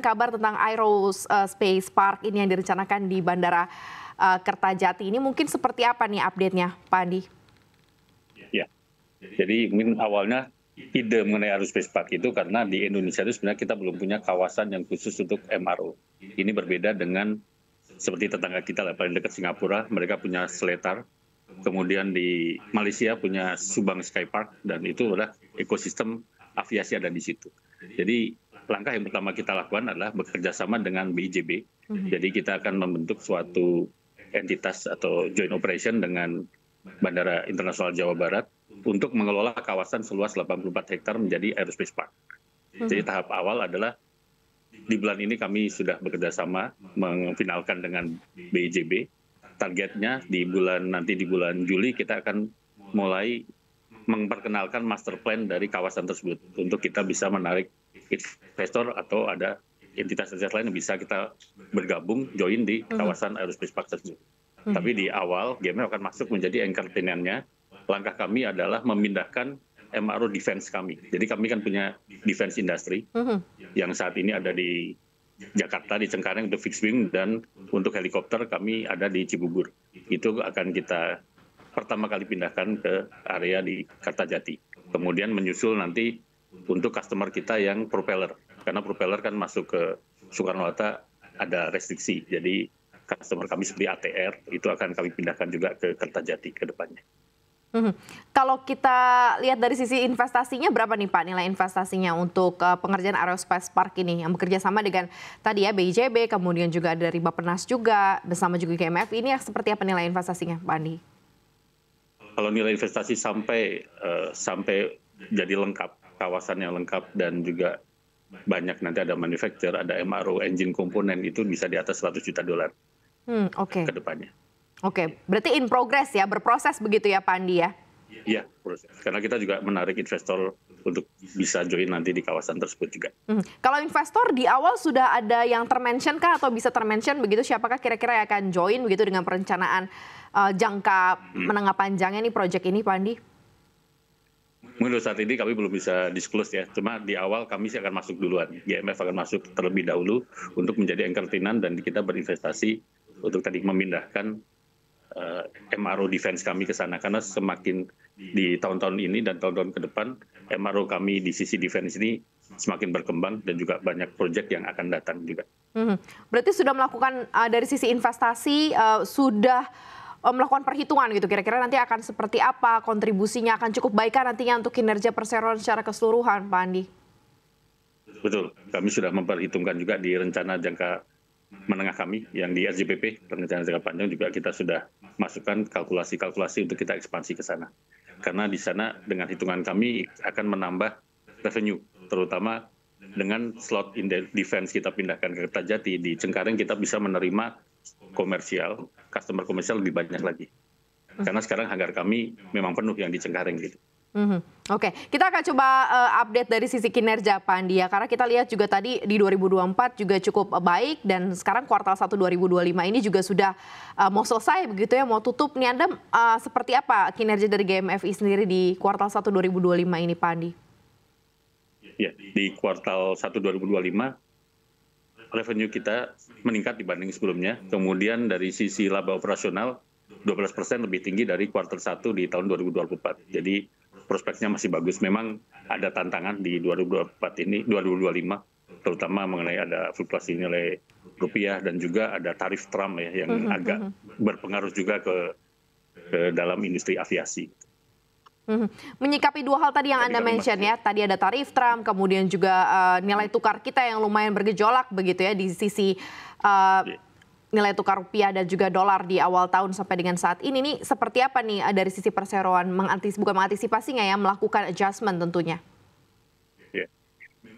mendapatkan kabar tentang Aerospace Park ini yang direncanakan di Bandara Kertajati. Ini mungkin seperti apa nih update-nya, Pak Andi? Ya, jadi mungkin awalnya ide mengenai Aerospace Park itu karena di Indonesia itu sebenarnya kita belum punya kawasan yang khusus untuk MRO. Ini berbeda dengan seperti tetangga kita lah, paling dekat Singapura, mereka punya Seletar. Kemudian di Malaysia punya Subang Sky Park, dan itu adalah ekosistem aviasi ada di situ. Jadi langkah yang pertama kita lakukan adalah bekerja sama dengan BIJB. Jadi kita akan membentuk suatu entitas atau joint operation dengan Bandara Internasional Jawa Barat untuk mengelola kawasan seluas 84 hektar menjadi Aerospace Park. Jadi tahap awal adalah di bulan ini kami sudah bekerja sama memfinalkan dengan BIJB. Targetnya di bulan Juli kita akan mulai memperkenalkan master plan dari kawasan tersebut untuk kita bisa menarik investor atau ada entitas-entitas lain yang bisa kita bergabung join di kawasan Aerospace Park tersebut. Tapi di awal GMF akan masuk menjadi anchor tenant-nya. Langkah kami adalah memindahkan MRO defense kami. Jadi kami kan punya defense industry yang saat ini ada di Jakarta, di Cengkareng untuk fixed wing, dan untuk helikopter kami ada di Cibubur. Itu akan kita pertama kali pindahkan ke area di Kertajati. Kemudian menyusul nanti untuk customer kita yang propeller. Karena propeller kan masuk ke Soekarno-Hatta ada restriksi. Jadi customer kami seperti ATR itu akan kami pindahkan juga ke Kertajati ke depannya. Kalau kita lihat dari sisi investasinya, berapa nih Pak nilai investasinya untuk pengerjaan Aerospace Park ini yang bekerja sama dengan tadi ya BIJB, kemudian juga dari Bappenas juga, bersama juga GMF, ini seperti apa nilai investasinya Pak Andi? Kalau nilai investasi sampai jadi lengkap, kawasannya lengkap dan juga banyak, nanti ada manufacturer, ada MRO, engine komponen, itu bisa di atas $100 juta ke depannya. Oke, berarti in progress ya, berproses begitu ya Pak Andi ya? Iya, proses. Karena kita juga menarik investor untuk bisa join nanti di kawasan tersebut juga. Kalau investor di awal sudah ada yang termention kah atau bisa termention begitu, siapakah kira-kira yang akan join begitu dengan perencanaan jangka menengah panjangnya nih proyek ini Pak Andi? Menurut saat ini kami belum bisa disclose ya, cuma di awal kami sih akan masuk duluan. GMF akan masuk terlebih dahulu untuk menjadi anchor tenant dan kita berinvestasi untuk tadi memindahkan MRO defense kami ke sana, karena semakin di tahun-tahun ini dan tahun-tahun ke depan MRO kami di sisi defense ini semakin berkembang dan juga banyak proyek yang akan datang juga. Berarti sudah melakukan dari sisi investasi sudah melakukan perhitungan gitu, kira-kira nanti akan seperti apa, kontribusinya akan cukup baik kan nantinya untuk kinerja perseroan secara keseluruhan Pak Andi? Betul, kami sudah memperhitungkan juga di rencana jangka menengah kami yang di RJPP, rencana jangka panjang juga kita sudah masukkan kalkulasi-kalkulasi untuk kita ekspansi ke sana. Karena di sana dengan hitungan kami akan menambah revenue, terutama dengan slot in defense kita pindahkan ke Kertajati, di Cengkareng kita bisa menerima komersial, customer komersial lebih banyak lagi. Karena sekarang hangar kami memang penuh yang di Cengkareng gitu. Oke, kita akan coba update dari sisi kinerja Pak Andi ya, karena kita lihat juga tadi di 2024 juga cukup baik dan sekarang kuartal 1 2025 ini juga sudah mau selesai begitu ya, mau tutup nih. Anda seperti apa kinerja dari GMFI sendiri di kuartal 1 2025 ini Pak Andi? Ya, di kuartal 1 2025 revenue kita meningkat dibanding sebelumnya, kemudian dari sisi laba operasional 12% lebih tinggi dari kuartal 1 di tahun 2024. Jadi prospeknya masih bagus. Memang ada tantangan di 2025, terutama mengenai ada fluktuasi nilai rupiah dan juga ada tarif Trump ya yang agak berpengaruh juga ke dalam industri aviasi. Menyikapi dua hal tadi yang Anda mention ya, tadi ada tarif Trump, kemudian juga nilai tukar kita yang lumayan bergejolak begitu ya di sisi nilai tukar rupiah dan juga dolar di awal tahun sampai dengan saat ini nih, seperti apa nih dari sisi perseroan bukan mengantisipasinya ya, melakukan adjustment tentunya? Ya.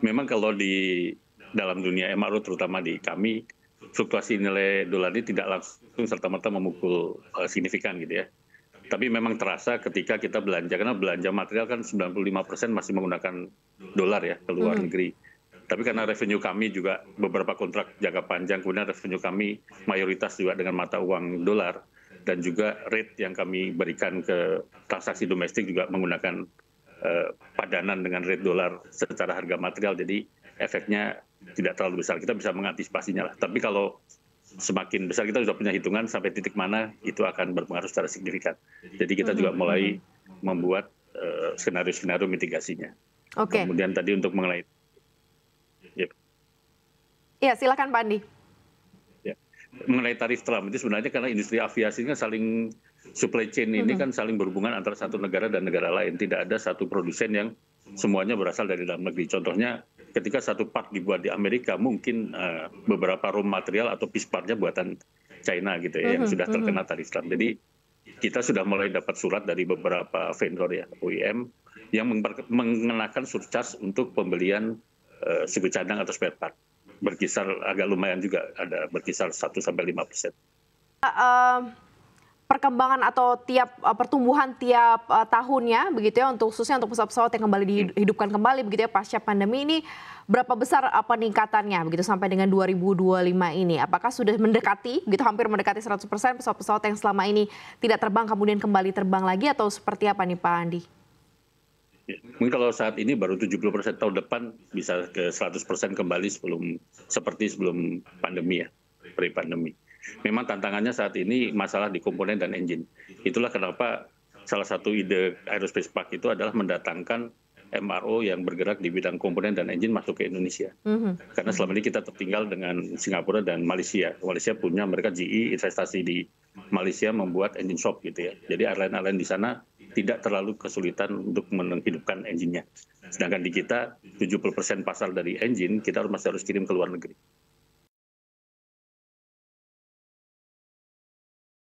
Memang kalau di dalam dunia MRO terutama di kami, fluktuasi nilai dolar ini tidak langsung serta-merta memukul signifikan gitu ya. Tapi memang terasa ketika kita belanja, karena belanja material kan 95% masih menggunakan dolar ya ke luar negeri. Tapi karena revenue kami juga beberapa kontrak jangka panjang, kemudian revenue kami mayoritas juga dengan mata uang dolar, dan juga rate yang kami berikan ke transaksi domestik juga menggunakan padanan dengan rate dolar secara harga material. Jadi efeknya tidak terlalu besar. Kita bisa mengantisipasinya lah. Tapi kalau semakin besar, kita sudah punya hitungan sampai titik mana itu akan berpengaruh secara signifikan. Jadi kita juga mulai membuat skenario-skenario mitigasinya. Oke. Kemudian tadi untuk mengenai, Iya, silakan Pak Andi. ya, mengenai tarif Trump itu sebenarnya karena industri aviasi ini kan saling supply chain ini kan saling berhubungan antara satu negara dan negara lain. Tidak ada satu produsen yang semuanya berasal dari dalam negeri. Contohnya ketika satu part dibuat di Amerika, mungkin beberapa raw material atau piece partnya buatan China gitu ya, yang sudah terkena tarif Trump. Jadi kita sudah mulai dapat surat dari beberapa vendor ya, OEM, yang mengenakan surcharge untuk pembelian suku cadang atau spare part. Berkisar agak lumayan juga, ada berkisar 1-5%. Perkembangan atau pertumbuhan tiap tahunnya begitu ya, untuk khususnya untuk pesawat-pesawat yang kembali dihidupkan kembali begitu ya pasca pandemi ini, berapa besar peningkatannya begitu sampai dengan 2025 ini? Apakah sudah mendekati begitu, hampir mendekati 100% pesawat-pesawat yang selama ini tidak terbang kemudian kembali terbang lagi, atau seperti apa nih Pak Andi? Mungkin kalau saat ini baru 70%, tahun depan bisa ke 100% kembali seperti sebelum pandemi ya, pre-pandemi. Memang tantangannya saat ini masalah di komponen dan engine. Itulah kenapa salah satu ide Aerospace Park itu adalah mendatangkan MRO yang bergerak di bidang komponen dan engine masuk ke Indonesia. Karena selama ini kita tertinggal dengan Singapura dan Malaysia. Malaysia punya, mereka GE investasi di Malaysia membuat engine shop gitu ya. Jadi airline-airline di sana tidak terlalu kesulitan untuk menghidupkan engine-nya. Sedangkan di kita 70% pasar dari engine kita masih harus kirim ke luar negeri.